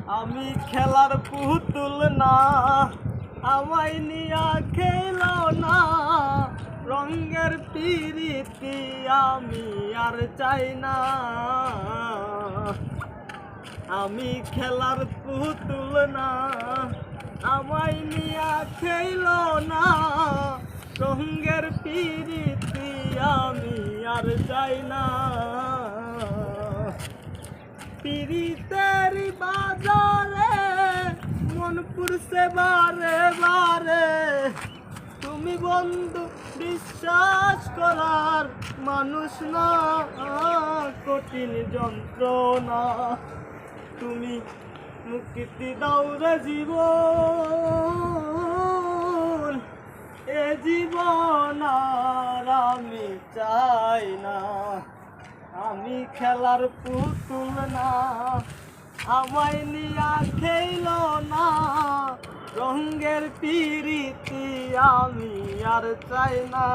আমি খেলার পুতুল না, আমায় নিয়া খেলো না। রঙের পিরিতি আমি আর চাই না। আমি খেলার পুতুল না, আমায় নিয়া খেলো না। রঙের পিরিতি আমি আর চাই না। পিরিতের বাজারে মন পুরছে বারে বারে। তুমি বন্ধু বিশ্বাস করার মানুষ না, কঠিন যন্ত্রণা। তুমি মুক্তি দাও রে জীবন, এ জীবন আর আমি চাই না। আমি খেলার পুতুল না, আমায় নিয়া খেলো না। রঙের পিরিতি আমি আর চাই না।